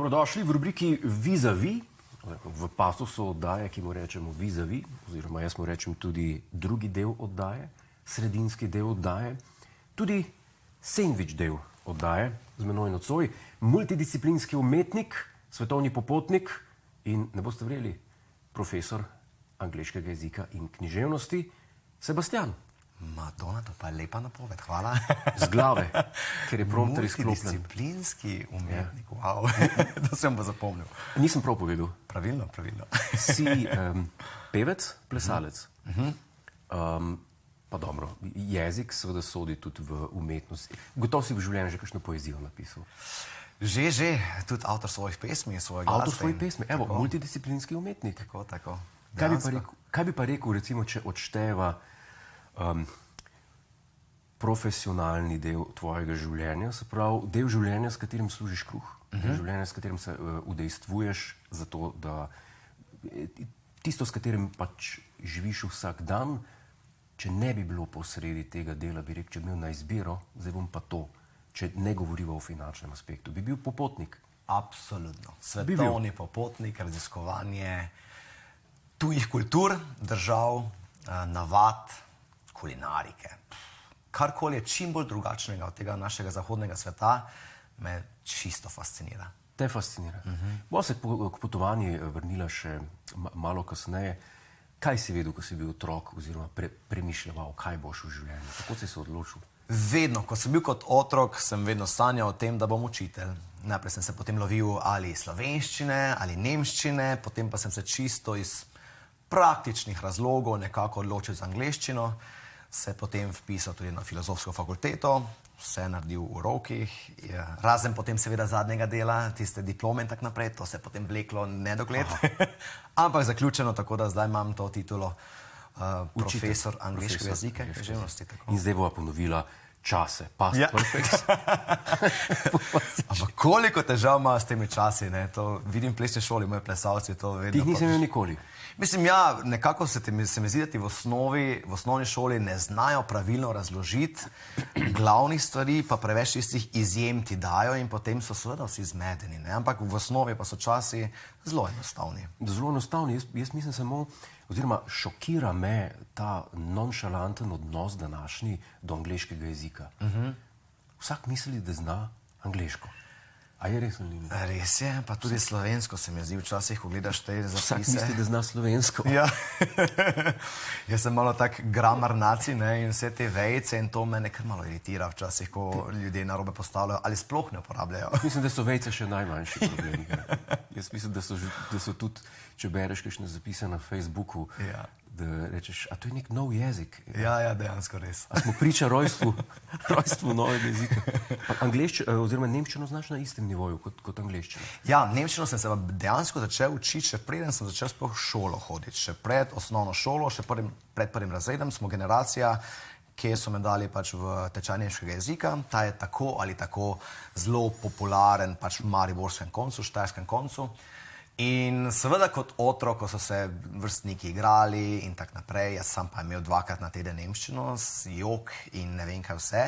Dobrodošli v rubriki Vis-a-vis, v pasusu oddaje, ki mu rečemo Vis-a-vis, oziroma jaz mu rečem tudi drugi del oddaje, sredinski del oddaje, tudi sandvič del oddaje, z menoj nocoj, multidisciplinski umetnik, svetovni popotnik in, ne boste verjeli, profesor angleškega jezika in književnosti, Sebastian. Madonna, to pa je lepa napoved, hvala. Z glave, ker je prompter izklopljen. Multidisciplinski umetnik, wow, to sem pa zapomnil. Nisem prav povedal. Pravilno, pravilno. Si pevec, plesalec. Pa dobro, jezik seveda sodi tudi v umetnost. Gotovo si v življenju že kakšno poezijo napisal. Že, tudi avtor svojih pesmi, svoje glasbe. Avtor svojih pesmi, evo, multidisciplinski umetnik. Tako. Kaj bi pa rekel, recimo, če odšteva profesionalni del tvojega življenja, se pravi, del življenja, s katerim služiš kruh, del življenja, s katerim se udejstvuješ za to, da tisto, s katerim pač živiš vsak dan, če ne bi bilo posredi tega dela, bi rekel, če bi imel na izbiro, zdaj bom pa to, če ne govoriva o finančnem aspektu, bi bil popotnik. Absolutno. Svetovni popotnik, raziskovanje tujih kultur, držav, navad, kulinarike. Karkoli je čim bolj drugačnega od tega našega zahodnega sveta, me čisto fascinira. Te fascinira. Bo se k potovanju vrnila še malo kasneje. Kaj si vedel, ko si bil otrok, oziroma premišljal, kaj boš v življenju? Kako si se odločil? Vedno, ko sem bil kot otrok, sem vedno sanjal o tem, da bom učitelj. Najprej sem se potem lovil ali slovenščine, ali nemščine, potem pa sem se čisto iz praktičnih razlogov nekako odločil za angleščino, se potem vpisal tudi na filozofsko fakulteto, vse naredil v rokih, razen potem seveda zadnjega dela, tiste diplome in tak naprej, to se je potem vleklo nedogled, ampak zaključeno, tako da zdaj imam to titulo profesor angleškega jezika in književnosti. In zdaj bova ponovila čase, past perfect. Ampak koliko težav ima s temi časi, ne? To vidim v plesni šoli, moji plesalci to vedno... Ti jih nisem imel nikoli. Mislim, ja, nekako se mi zdi, da ti v osnovni šoli ne znajo pravilno razložiti glavnih stvari, pa preveč tistih izjem ti dajo in potem so seveda vsi zmedeni, ne? Ampak v osnovi pa so časi zelo enostavni. Zelo enostavni. Jaz mislim samo, oziroma šokira me ta nonšalanten odnos današnji do angleškega jezika. Vsak misli, da zna angleško. A je res ali ni? Res je, pa tudi slovensko se mi zdi včasih, ko gledaš te zapise. Vsak misli, da zna slovensko. Ja. Jaz sem malo tak gramar naci, ne, in vse te vejice in to mene kar malo iritira včasih, ko ljudje narobe postavljajo ali sploh ne uporabljajo. Mislim, da so vejice še najmanjši problem. Jaz mislim, da so tudi, če bereš kakšne zapise na Facebooku, da rečeš, a to je nek nov jezik. Ja, dejansko res. A smo priča rojstvu novega jezika. Oziroma nemščino znaš na istem nivoju kot angleščino. Ja, nemščino sem se dejansko začel učiti, še preden sem začel sploh šolo hoditi. Še pred osnovno šolo, še pred prvim razredom smo generacija, ki so me dali pač v tečaj nemškega jezika. Ta je tako ali tako zelo popularen pač v mariborskem koncu, štajerskem koncu. In seveda kot otrok, ko so se vrstniki igrali in tak naprej, jaz sam pa imel 2-krat na teden nemščino, jok in ne vem kaj vse.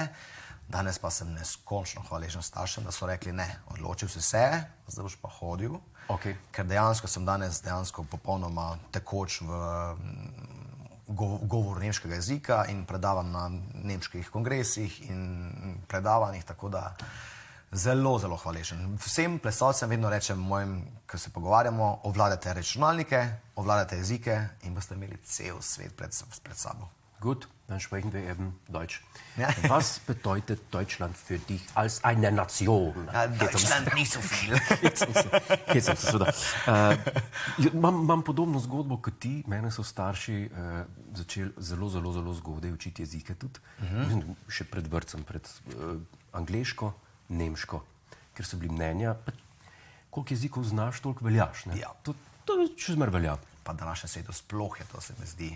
Danes pa sem neskončno hvaležen staršem, da so rekli, ne, odločil si se, zdaj boš pa hodil. Ker dejansko sem danes popolnoma tekoč v govoru nemškega jezika in predavam na nemških kongresih in predavanjih, tako da zelo, zelo hvaležen. Vsem plesalcem vedno rečem mojim, ko se pogovarjamo, ovladate računalnike, ovladate jezike in boste imeli cel svet pred sabo. Gut, dann sprechen wir eben Deutsch. Was bedeutet Deutschland für dich als eine Nation? Deutschland nicht so viel. Imam podobno zgodbo kot ti. Mene so starši začeli zelo, zelo, zelo zgodaj učiti jezike tudi. Še pred vrtcem, pred angleško, nemško, ker so bili mnenja, koliko jezikov znaš, toliko veljaš. To še zmer velja. Pa današnjem svetu sploh je to, se mi zdi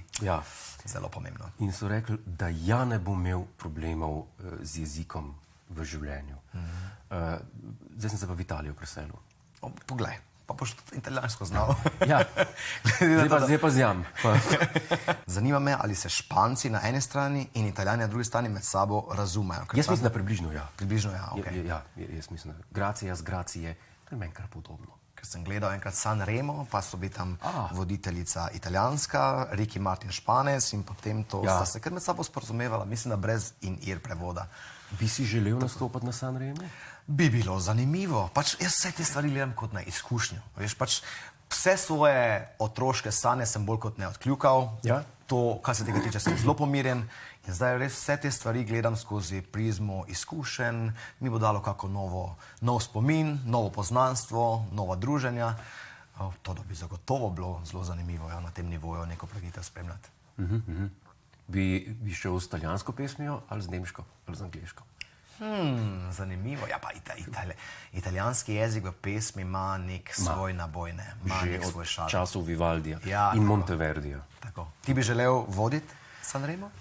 zelo pomembno. In so rekli, da ja ne bom imel problemov z jezikom v življenju. Zdaj sem se pa v Italijo preselil. Poglej, pa boš tudi italijansko znal. Ja, zdaj pa zjam. Zanima me, ali se Španci na eni strani in Italijani na drugi strani med sabo razumejo. Jaz mislim, da približno ja. Približno ja, ok. Ja, jaz mislim. Gracias, grazie. je meni kar podobno. Ker sem gledal enkrat San Remo, pa so bili tam voditeljica italijanska, Ricky Martin Španec in potem to sta se kar med sabo sporazumevala, mislim, da brez in ir prevoda. Bi si želel nastopati na San Remu? Bi bilo zanimivo. Pač jaz vse te stvari gledam kot na izkušnjo. Veš, pač vse svoje otroške sanje sem bolj kot ne odkljukal. Ja. To, kar se tega tiče, sem zelo pomirjen. In zdaj res vse te stvari gledam skozi prizmo izkušenj, mi bo dalo kako nov spomin, novo poznanstvo, nova druženja. To bi zagotovo bilo zelo zanimivo na tem nivoju neko preditev spremljati. Bi šel s italijansko pesmijo ali z nemško ali z angleško? Zanimivo. Ja, pa italijanski jezik v pesmi ima nek svoj naboj, ne? Ima nek svoj šal. Že od časov Vivaldija Ja, in tako. Monteverdija. Tako. Ti bi želel voditi San Remo?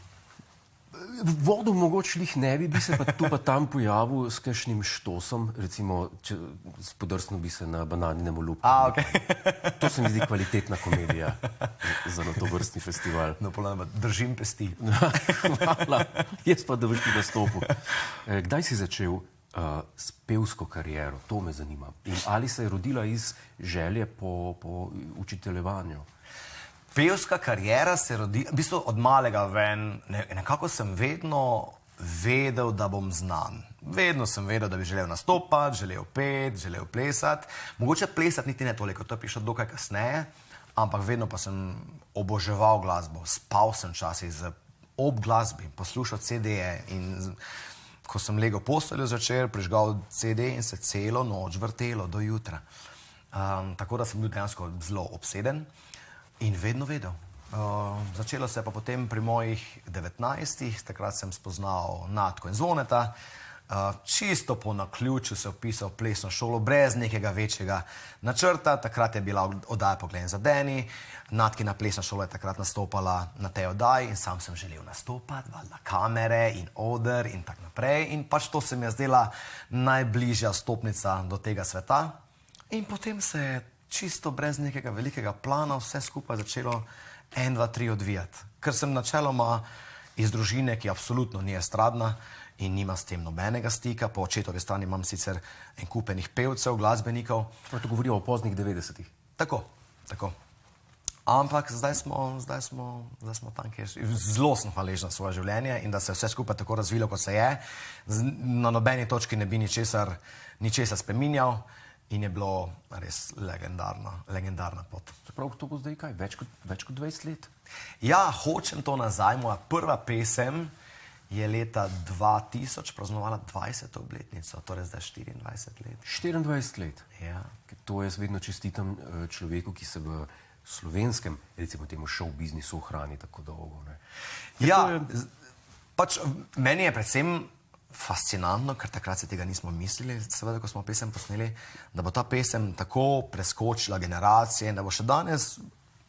Vodu mogoče lih ne bi se pa tu pa tam pojavil s kakšnim štosom, recimo, če spodrsnil bi se na bananinem olupku. Okay. To se mi zdi kvalitetna komedija za na to vrstni festival. No, ponovno, držim pesti. Hvala. Jaz pa, da boš pri nastopu. Kdaj si začel s pevsko kariero? To me zanima. In ali se je rodila iz želje po učiteljevanju? Pevska kariera se rodi, v bistvu od malega ven, nekako sem vedno vedel, da bom znan. Vedno sem vedel, da bi želel nastopati, želel peti, želel plesati. Mogoče plesati niti ne toliko, to je prišlo dokaj kasneje, ampak vedno pa sem oboževal glasbo. Spal sem včasih ob glasbi, poslušal CD-je in ko sem legel v posteljo zvečer, prižgal CD in se celo noč vrtelo do jutra. Tako da sem bil dejansko zelo obseden. In vedno vedel. Začelo se je pa potem pri mojih 19, takrat sem spoznal Natko in Zvoneta. Čisto po naključju se vpisal v plesno šolo, brez nekega večjega načrta. Takrat je bila oddaja Poglej in zadeni. Natkina plesna šola je takrat nastopala na tej oddaji in sam sem želel nastopati, valjda kamere in oder in tak naprej. In pač to se mi je zdela najbližja stopnica do tega sveta. In potem se je čisto brez nekega velikega plana vse skupaj začelo 1, 2, 3 odvijati. Ker sem načeloma iz družine, ki absolutno ni estradna in nima s tem nobenega stika. Po očetovi strani imam sicer en kup enih pevcev, glasbenikov. To govorijo o poznih 90-ih. Tako. Ampak zdaj smo tam, kjer zelo sem hvaležen za svoje življenje in da se je vse skupaj tako razvilo, kot se je. Na nobeni točki ne bi ničesar spreminjal. In je bilo res legendarna pot. Prav to bo zdaj kaj? Več kot 20 let? Ja, hočem to nazaj. Moja prva pesem je leta 2000 praznovala 20. obletnico, torej zdaj 24 let. 24 let? Ja. To jaz vedno čestitam človeku, ki se v slovenskem, recimo temu show biznisu ohrani tako dolgo. Ne? Ja, pač meni je predvsem fascinantno, ker takrat se tega nismo mislili, seveda, ko smo pesem posneli, da bo ta pesem tako preskočila generacije in da bo še danes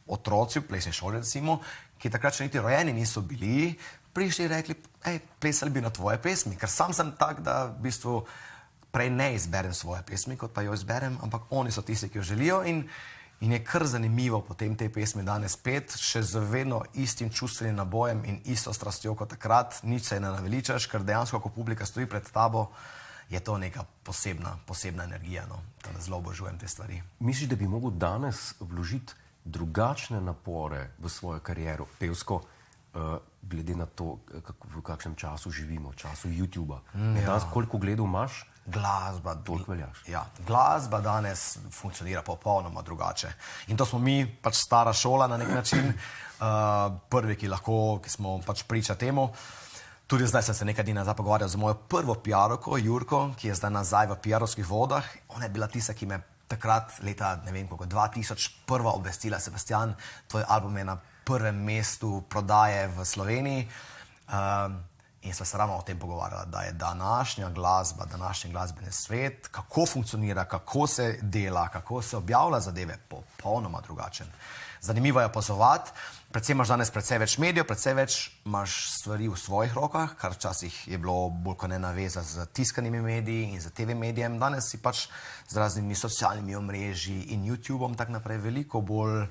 otroci v plesni šoli, recimo, ki takrat še niti rojeni niso bili, prišli in rekli, plesali bi na tvoje pesmi, ker sam sem tak, da v bistvu prej ne izberem svoje pesmi, kot pa jo izberem, ampak oni so tisti, ki jo želijo in je kar zanimivo potem te pesmi danes pet, še z vedno istim čustvenim nabojem in isto strastjo kot takrat, nič se ne naveličaš, ker dejansko, ko publika stoji pred tabo, je to neka posebna energija, no. Zelo obožujem te stvari. Misliš, da bi mogel danes vložiti drugačne napore v svojo kariero, pevsko, glede na to, v kakšnem času živimo, času YouTuba? Danes, koliko gledov imaš? Glasba, toliko veljaš. Ja, glasba danes funkcionira popolnoma drugače. In to smo mi, pač stara šola na nek način, prvi, ki smo pač priča temu. Tudi zdaj sem se nekaj dni nazaj pogovarjal z mojo prvo PR-ovko, Jurko, ki je zdaj nazaj v PR-ovskih vodah. Ona je bila tista, ki me takrat, leta, ne vem koliko, 2000, prva obvestila, Sebastian, tvoj album je na prvem mestu prodaje v Sloveniji. In sva se ravno o tem pogovarjala, da je današnja glasba, današnji glasbeni svet, kako funkcionira, kako se dela, kako se objavlja zadeve, popolnoma drugačen. Zanimivo je opazovati, predvsem imaš danes precej več medijev, precej več imaš stvari v svojih rokah, kar včasih je bilo bolj kot ne naveza z tiskanimi mediji in z TV medijem. Danes si pač z raznimi socialnimi omrežji in YouTubeom tak naprej veliko bolj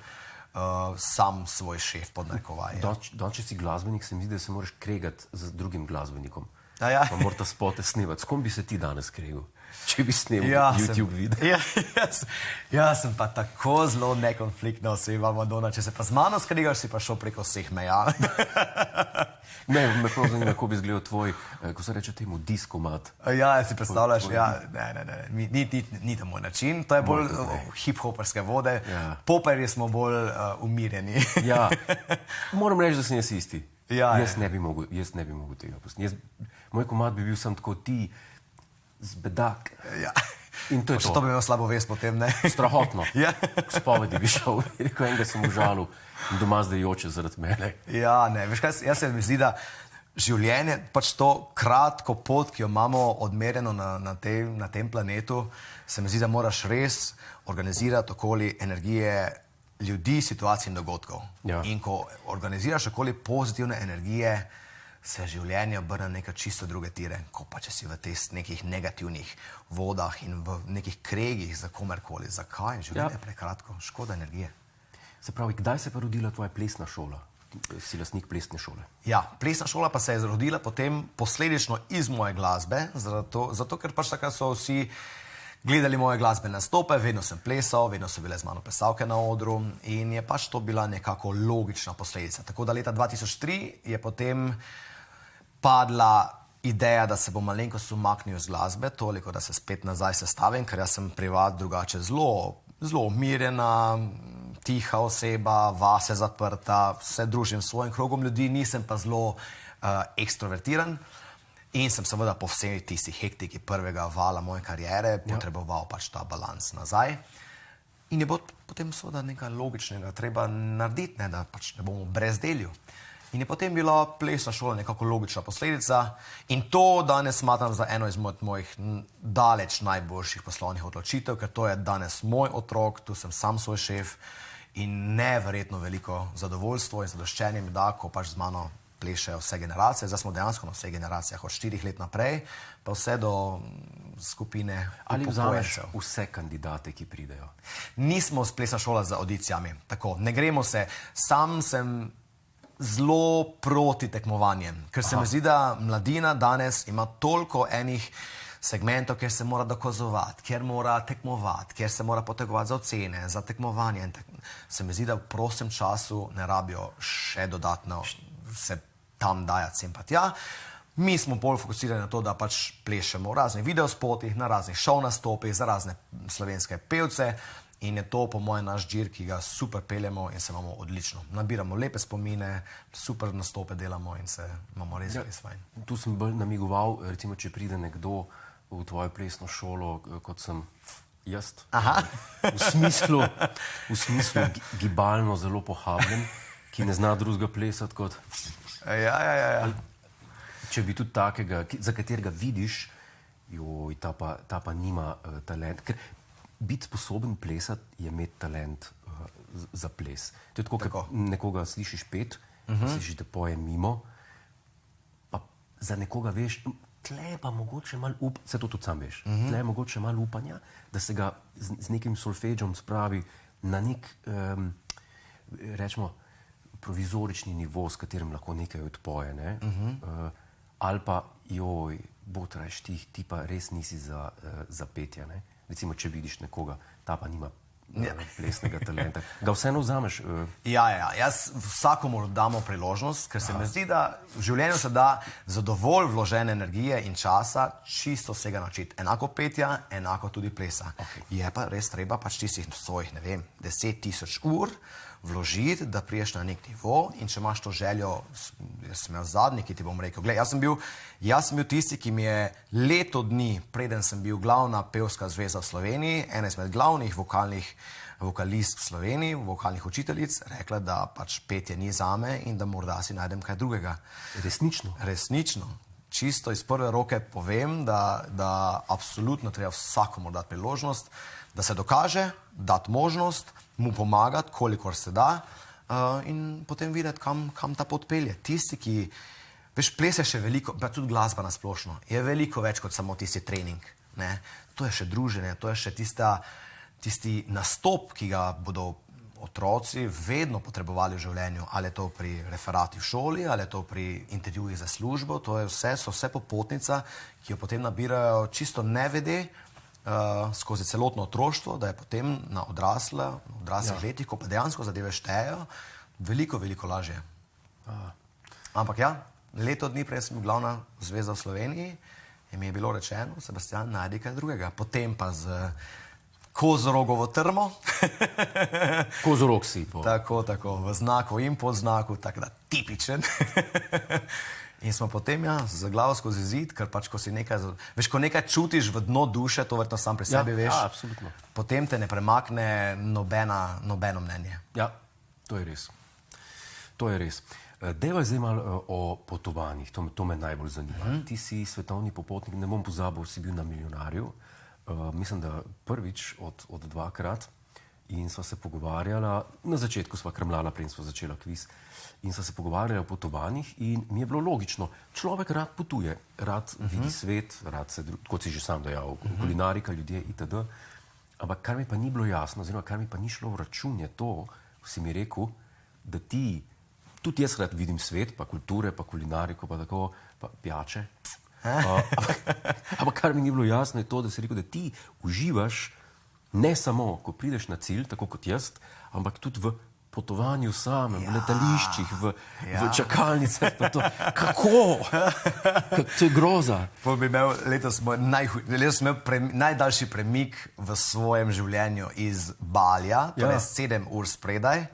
sam svoj šef pod narekovaje. Če si glasbenik, se mi zdi, da se moraš kregati z drugim glasbenikom. Ja. Pa morata spote snimati. S kom bi se ti danes kregel, če bi snimil YouTube video? Jaz sem pa tako zelo nekonfliktna oseba, Madonna. Če se pa z mano skregaš, si pa šel preko vseh meja. Me prav zanima, kako bi izgledal tvoj, ko se reče temu, diskomat. Ja, si predstavljaš, ni to moj način, to je bolj hip-hoperske vode. Poperji smo bolj umirjeni. Ja, moram reči, da sem jaz isti. Jaz ne bi mogel tega pustiti. Moj komad bi bil sam tako ti zbedak. In to je to. To bi imel slabo vest potem, ne? Strahotno. K spovedi bi šel. Rekel, enega sem užalil in doma zdaj joče zaradi mene. Ja, ne, veš kaj, jaz se mi zdi, da življenje, pač to kratko pot, ki jo imamo odmerjeno na tem planetu, se mi zdi, da moraš res organizirati okoli energije ljudi, situacij in dogodkov. In ko organiziraš okoli pozitivne energije, se življenje obrne na neke čisto druge tire, ko pa če si v teh nekih negativnih vodah in v nekih kregih za komerkoli. Zakaj? Življenje je prekratko, škoda energije. Se pravi, kdaj se je pa rodila tvoja plesna šola? Si lastnik plesne šole. Ja, plesna šola pa se je rodila potem posledično iz moje glasbe, zato ker pač takrat so vsi gledali moje glasbene nastope, vedno sem plesal, vedno so bile z mano plesalke na odru in je pač to bila nekako logična posledica. Tako da leta 2003 je potem padla ideja, da se bom malenkost umaknil z glasbe, toliko, da se spet nazaj sestavim, ker jaz sem privat drugače zelo umirjena, tiha oseba, vase zaprta, se družim s svojim krogom ljudi, nisem pa zelo ekstrovertiran in sem seveda po vsej tisti hektiki prvega vala moje kariere potreboval pač ta balans nazaj. In je bilo potem seveda nekaj logičnega treba narediti, da pač ne bomo brezdelju. In je potem bila plesna šola nekako logična posledica in to danes smatram za eno izmed mojih daleč najboljših poslovnih odločitev, ker to je danes moj otrok, tu sem sam svoj šef in neverjetno veliko zadovoljstvo in zadoščenje mi da, ko pač z mano plešejo vse generacije. Zdaj smo dejansko na vseh generacijah, od 4 let naprej, pa vse do skupine upokojencev. Ali vzameš vse kandidate, ki pridejo? Nismo plesna šola z audicijami, tako, ne gremo se, sam sem zelo proti tekmovanjem, ker se mi zdi, da mladina danes ima toliko enih segmentov, kjer se mora dokazovati, kjer mora tekmovati, kjer se mora potegovati za ocene, za tekmovanje. Se mi zdi, da v prostem času ne rabijo še dodatno se tam dajati sem pa tja. Mi smo bolj fokusirani na to, da pač plešemo v raznih videospotih, na raznih šov nastopih, za razne slovenske pevce. In je to po mojem naš džir, ki ga super peljemo in se imamo odlično. Nabiramo lepe spomine, super nastope delamo in se imamo res fajn. Tu sem bolj namigoval, recimo, če pride nekdo v tvojo plesno šolo, kot sem jaz. V smislu gibalno zelo pohabljen, ki ne zna drugega plesati kot... Ja. Če bi tudi takega, za katerega vidiš, joj, ta pa nima talent. Ker biti sposoben plesati je imeti talent za ples. To je tako, kot nekoga slišiš pet, slišiš, da poje mimo, pa za nekoga veš, tle pa mogoče malo upanja, se to tudi sam veš, tle je mogoče malo upanja, da se ga z nekim solfeđom spravi na nek, rečemo, provizorični nivo, s katerim lahko nekaj odpoje, ne? Ali pa, joj, botraš ti pa res nisi za petje, ne? Recimo, če vidiš nekoga, ta pa nima plesnega talenta. Ga vseeno vzameš? Ja. Jaz vsakomur damo priložnost, ker se mi zdi, da v življenju se da za dovolj vložene energije in časa čisto vsega naučiti. Enako petja, enako tudi plesa. Je pa res treba pač tistih svojih, ne vem, 10.000 ur vložiti, da priješ na nek nivo in če imaš to željo, jaz sem imel zadnji, ki ti bom rekel, gled, jaz sem bil tisti, ki mi je leto dni, preden sem bil glavna pevska zveza v Sloveniji, ena izmed glavnih vokalistk v Sloveniji, vokalnih učiteljic, rekla, da pač petje ni zame in da morda si najdem kaj drugega. Resnično? Resnično. Čisto iz prve roke povem, da absolutno treba vsakomur dati priložnost, da se dokaže, dati možnost, mu pomagati, kolikor se da in potem videti, kam ta pot pelje. Tisti, ki, veš, ples je še veliko, pa tudi glasba nasplošno, je veliko več kot samo tisti trening. To je še druženje, to je še tisti nastop, ki ga bodo otroci vedno potrebovali v življenju, ali je to pri referati v šoli, ali je to pri intervjujih za službo, so vse popotnica, ki jo potem nabirajo čisto nevede skozi celotno otroštvo, da je potem na odraslih letih, ko pa dejansko zadeve štejejo, veliko, veliko lažje. Ampak ja, leto dni prej sem bil glavna zvezda v Sloveniji in mi je bilo rečeno, Sebastian, najdi kaj drugega. Potem pa z kozorogovo trmo. Kozorog si. Tako, v znaku in pod znaku, tako da tipičen. In smo potem, ja, z glavo skozi zid, ker pač, ko si nekaj, veš, ko nekaj čutiš v dno duše, to verjetno sam pri sebi veš. Ja, absolutno. Potem te ne premakne nobeno mnenje. Ja, to je res. To je res. Deva zdaj malo o potovanjih, to me najbolj zanima. Ti si svetovni popotnik, ne bom pozabil, si bil na Milijonarju, mislim, da prvič od dvakrat in sva se pogovarjala, na začetku sva krmljala, preden sva začela kviz, in sva se pogovarjala o potovanjih in mi je bilo logično, človek rad potuje, rad vidi svet, rad se, kot si že sam dejal, kulinarika, ljudje itd. Ampak kar mi pa ni bilo jasno, oziroma kar mi pa ni šlo v račun, je to, ko si mi rekel, da ti, tudi jaz rad vidim svet, pa kulture, pa kulinariko, pa tako, pa pijače. Ampak kar mi ni bilo jasno je to, da si rekel, da ti uživaš ne samo, ko prideš na cilj, tako kot jaz, ampak tudi v potovanju samem, v letališčih, v čakalnicah. Kako? To je groza. Letos sem imel najdaljši premik v svojem življenju iz Balija, torej 7 ur spredaj,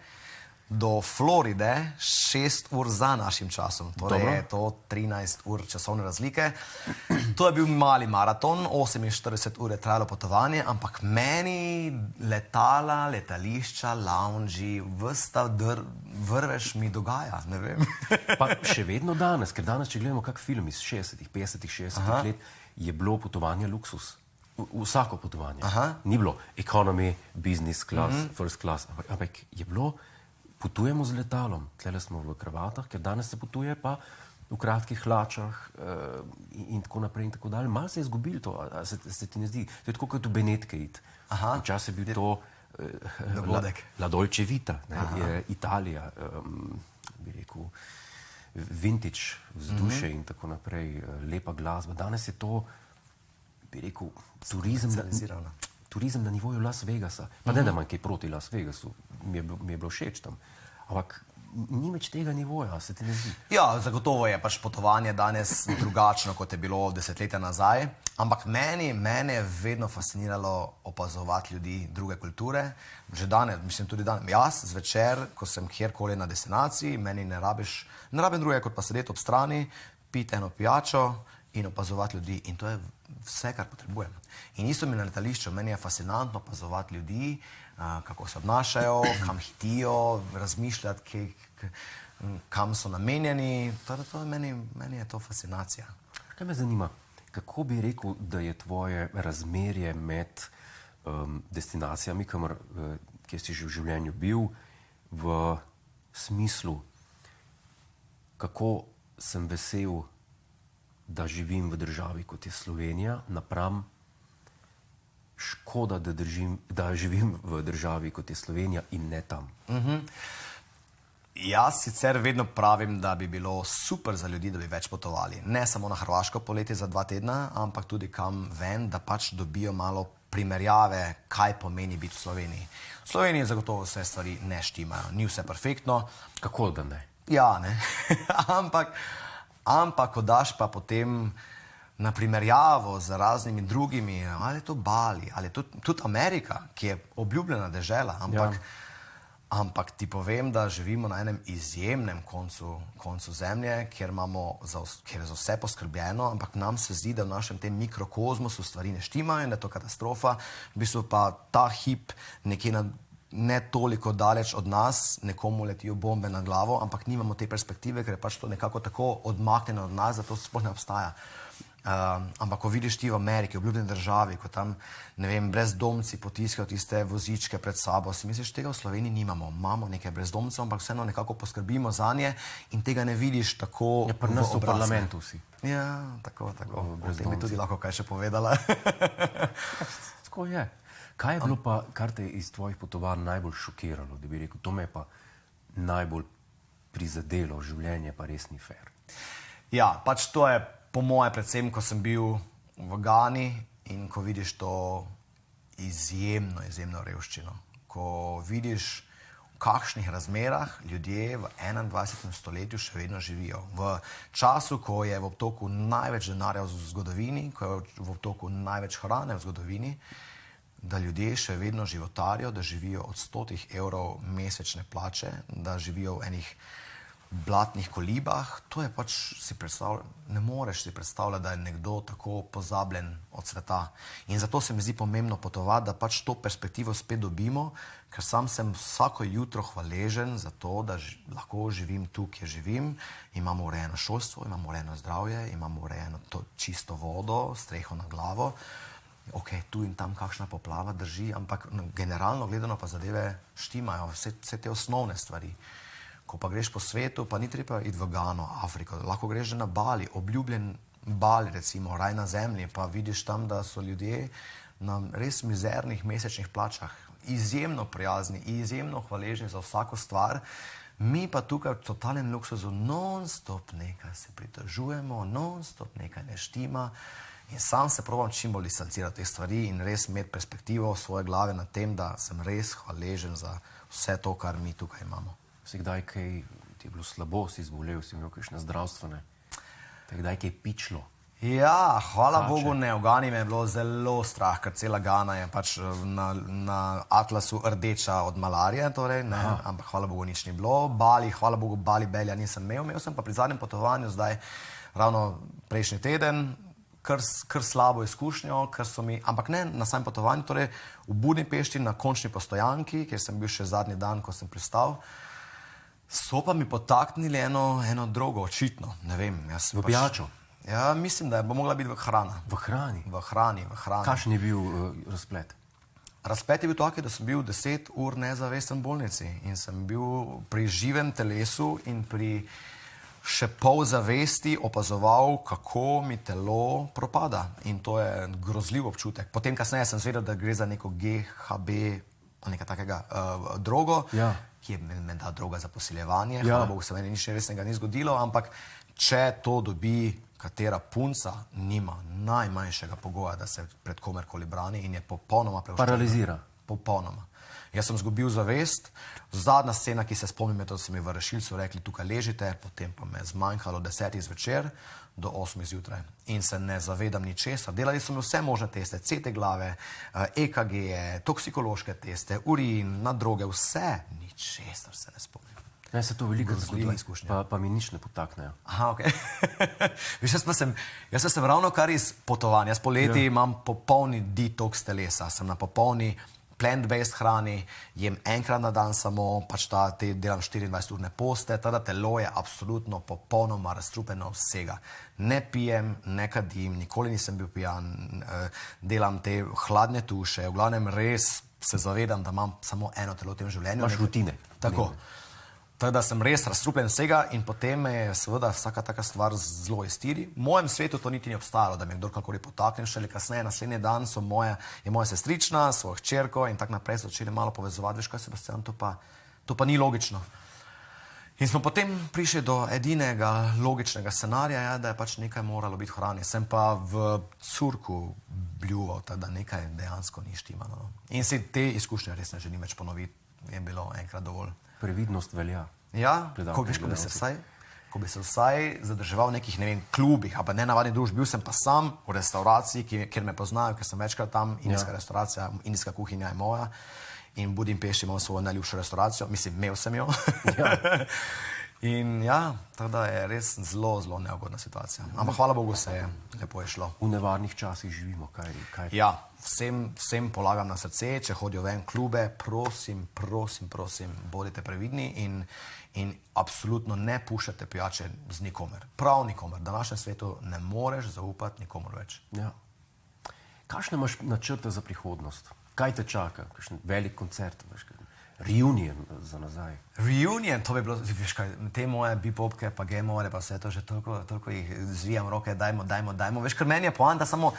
do Floride 6 ur za našim časom. Torej je to 13 ur časovne razlike. To je bil mali maraton, 48 ur je trajalo potovanje, ampak meni letala, letališča, loungi, vsta vrvež mi dogaja, ne vem. Pa še vedno danes, ker danes, če gledamo kak film iz 60-ih, 50-ih, 60-ih let, je bilo potovanje luksus. Vsako potovanje. Ni bilo economy, business class, first class, ampak je bilo potujemo z letalom, tlele smo v kravatah, ker danes se potuje pa v kratkih hlačah in tako naprej in tako dalje. Malo se je izgubilo to, se ti ne zdi? To je tako kot v Benetke iti. Včasih je bil to La Dolce Vita, je Italija, bi rekel, vintage vzdušje in tako naprej, lepa glasba. Danes je to, bi rekel, turizem na nivoju Las Vegasa. Pa ne da manj kaj proti Las Vegasu, mi je bilo všeč tam. Ampak ni več tega nivoja, se ti ne zdi? Ja, zagotovo je pač potovanje danes drugačno, kot je bilo desetletja nazaj. Ampak mene je vedno fasciniralo opazovati ljudi druge kulture. Že danes, mislim tudi danes, jaz zvečer, ko sem kjerkoli na destinaciji, meni ne rabim druge, kot pa sedeti ob strani, piti eno pijačo in opazovati ljudi. In to je vse, kar potrebujem. In isto mi na letališču, meni je fascinantno opazovati ljudi, kako se obnašajo, kam hitijo, razmišljati, kam so namenjeni. Meni je to fascinacija. Kaj me zanima, kako bi rekel, da je tvoje razmerje med destinacijami, kjer si že v življenju bil, v smislu, kako sem vesel, da živim v državi, kot je Slovenija, napram škoda, da živim v državi, kot je Slovenija in ne tam. Jaz sicer vedno pravim, da bi bilo super za ljudi, da bi več potovali. Ne samo na Hrvaško poletje za 2 tedna, ampak tudi kam ven, da pač dobijo malo primerjave, kaj pomeni biti v Sloveniji. V Sloveniji zagotovo vse stvari ne štimajo, ni vse perfektno. Kako da ne? Ja, ne. Ampak, ko daš pa potem na primerjavo z raznimi drugimi, ali je to Bali, ali je to tudi Amerika, ki je obljubljena dežela, ampak ti povem, da živimo na enem izjemnem koncu zemlje, kjer je za vse poskrbljeno, ampak nam se zdi, da v našem tem mikrokozmosu stvari ne štimajo in da je to katastrofa. V bistvu pa ta hip nekje ne toliko daleč od nas, nekomu letijo bombe na glavo, ampak nimamo te perspektive, ker je pač to nekako tako odmaknjeno od nas, da to sploh ne obstaja. Ampak ko vidiš ti v Ameriki, v obljubljeni državi, ko tam, ne vem, brezdomci potiskajo tiste vozičke pred sabo, si misliš, tega v Sloveniji nimamo. Imamo nekaj brezdomcev, ampak vseeno nekako poskrbimo zanje in tega ne vidiš tako v obrazih. Ja, pri nas v parlamentu vsi. Ja, tako. O tem bi tudi lahko kaj še povedala. Tako je. Kaj je bilo pa, kar te iz tvojih potovanj najbolj šokiralo, da bi rekel, to me je pa najbolj prizadelo, življenje pa res ni fair? Ja, pač to je po moje predvsem, ko sem bil v Gani in ko vidiš to izjemno revščino. Ko vidiš, v kakšnih razmerah ljudje v 21. stoletju še vedno živijo. V času, ko je v obtoku največ denarja v zgodovini, ko je v obtoku največ hrane v zgodovini, da ljudje še vedno životarijo, da živijo od 100 evrov mesečne plače, da živijo v enih blatnih kolibah, to je pač ne moreš si predstavljati, da je nekdo tako pozabljen od sveta. In zato se mi zdi pomembno potovati, da pač to perspektivo spet dobimo, ker sam sem vsako jutro hvaležen za to, da lahko živim tu, kjer živim. Imamo urejeno šolstvo, imamo urejeno zdravje, imamo urejeno čisto vodo, streho na glavo. Ok, tu in tam kakšna poplava drži, ampak generalno gledano pa zadeve štimajo, vse te osnovne stvari. Ko pa greš po svetu, pa ni treba iti v Gano, Afriko, lahko greš že na Bali, obljubljen Bali recimo, raj na zemlji, pa vidiš tam, da so ljudje na res mizernih mesečnih plačah, izjemno prijazni, izjemno hvaležni za vsako stvar. Mi pa tukaj v totalnem luksuzu non-stop nekaj se pritožujemo, non-stop nekaj ne štima. In sam se probam čim bolj distancirati te stvari in res imeti perspektivo v svoje glave na tem, da sem res hvaležen za vse to, kar mi tukaj imamo. Si kdaj kaj, ti je bilo slabo, si zbolel, si imel kakšne zdravstvene, te je kdaj kaj pičlo? Ja, hvala Bogu ne, v Gani me je bilo zelo strah, ker cela Gana je pač na atlasu rdeča od malarije, torej, ne, ampak hvala Bogu nič ni bilo. Bali, hvala Bogu, Bali belja nisem imel sem pa pri zadnjem potovanju zdaj, ravno prejšnji teden, kar slabo izkušnjo, ampak ne na samem potovanju, torej v Budimpešti na končni postojanki, kjer sem bil še zadnji dan, ko sem pristal, so pa mi potaknili eno drogo, očitno, ne vem. V pijačo? Ja, mislim, da bo mogla biti hrana. V hrani? V hrani. Kakšen je bil razplet? Razplet je bil taki, da sem bil 10 ur nezavesten v bolnici in sem bil pri živem telesu in pri še pol zavesti opazoval, kako mi telo propada. In to je grozljiv občutek. Potem kasneje sem zvedel, da gre za neko GHB ali nekaj takega drogo, ki je menda droga za posiljevanje. Hvala Bogu, se meni nič resnega ni zgodilo, ampak če to dobi katera punca, nima najmanjšega pogoja, da se pred komerkoli brani in je popolnoma preuščena. Paralizira? Popolnoma. Jaz sem zgubil zavest. Zadnja scena, ki se spomnim, je to, da so mi v rešilcu rekli, tukaj ležite, potem pa me zmanjkalo 10 zvečer do 8 zjutraj. In se ne zavedam ničesar. Delali so mi vse možne teste, CT glave, EKG-je, toksikološke teste, urin, na droge, vse. Ničesar se ne spomnim. Ne, se to veliko zgodi, pa mi nič ne potaknejo. Aha, ok. Jaz sem ravno kar iz potovanja. Jaz poleti imam popolni detoks telesa. Sem na popolni plant-based hrani, jem enkrat na dan samo, pač delam 24-urne poste, tada telo je absolutno popolnoma razstrupeno vsega. Ne pijem, ne kadim, nikoli nisem bil pijan, delam te hladne tuše, v glavnem res se zavedam, da imam samo eno telo v tem življenju. Imaš rutine. Tako. Da sem res razstrupljen vsega in potem me je seveda vsaka taka stvar zelo iztiri. V mojem svetu to niti ni obstajalo, da me kdorkoli potakne, šele kasneje, naslednji dan je moja sestrična, svojo hčerko in tak naprej začeli malo povezovati. Veš kaj, Sebastian, to pa ni logično. In smo potem prišli do edinega logičnega scenarija, da je pač nekaj moralo biti v hrani. Sem pa v curku bljuval, da nekaj dejansko ni štimano. In si te izkušnje res ne želim več ponoviti, je bilo enkrat dovolj. Previdnost velja. Ja, ko bi se vsaj zadrževal v nekih, ne vem, klubih, ali pa nenavadnih družb. Bil sem pa sam v restauraciji, kjer me poznajo, ker sem večkrat tam, indijska restauracija, indijska kuhinja je moja in v Budimpešti imam svojo najljubšo restauracijo, mislim, imel sem jo. In ja, tako je res zelo neugodna situacija. Ampak hvala Bogu se je lepo šlo. V nevarnih časih živimo, kaj? Ja, vsem polagam na srce, če hodijo ven klube, prosim, bodite previdni in absolutno ne puščate pijače z nikomer. Prav nikomer. V današnjem svetu ne moreš zaupati nikomor več. Ja. Kakšne imaš načrte za prihodnost? Kaj te čaka? Kakšen velik koncert? reunion za nazaj. Reunion, to bi bilo, veš kaj, te moje bipopke, pa gemore, pa vse to že toliko jih zvijam roke, dajmo. Veš, ker meni je poanta samo,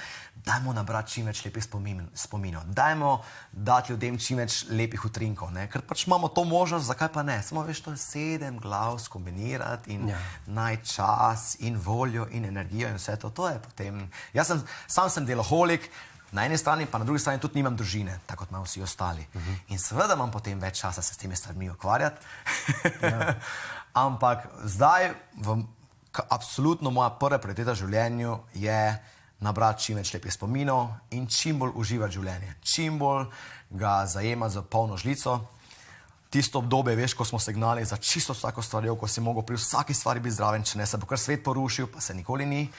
dajmo nabrati čim več lepih spominov. Dajmo dati ljudem čim več lepih utrinkov, ne? Ker pač imamo to možnost, zakaj pa ne? Samo veš, to je 7 glav skombinirati in najti čas in voljo in energijo in vse to. To je potem, sam sem deloholik, na eni strani, pa na drugi strani tudi nimam družine, tako kot imajo vsi ostali. In seveda imam potem več časa se s temi stvarmi ukvarjati. Ampak zdaj, absolutno moja prva prioriteta v življenju je nabrati čim več lepih spominov in čim bolj uživati življenje. Čim bolj ga zajemati za polno žlico. Tisto obdobje, veš, ko smo se gnali za čisto vsako stvarjo, ko si mogel pri vsaki stvari biti zraven, če ne se bo kar svet porušil, pa se nikoli ni.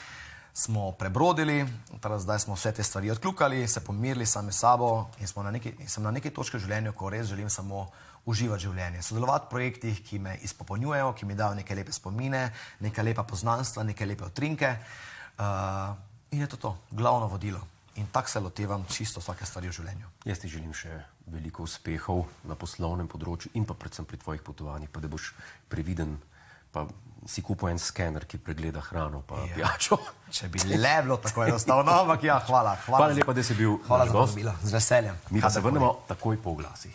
Smo prebrodili, zdaj smo vse te stvari odkljukali, se pomirili sami sabo in sem na neki točki v življenju, ko res želim samo uživati življenje. Sodelovati v projektih, ki me izpopolnjujejo, ki mi dajo neke lepe spomine, neka lepa poznanstva, neke lepe utrinke. In je to glavno vodilo. In tako se lotevam čisto vsake stvari v življenju. Jaz ti želim še veliko uspehov na poslovnem področju in pa predvsem pri tvojih potovanjih, pa da boš previden, pa si kupil en skener, ki pregleda hrano pa pijačo. Če bi le bilo tako enostavno, ampak ja, hvala. Hvala lepa, da si bil naš gost. Z veseljem. Mi pa se vrnemo takoj po oglasih.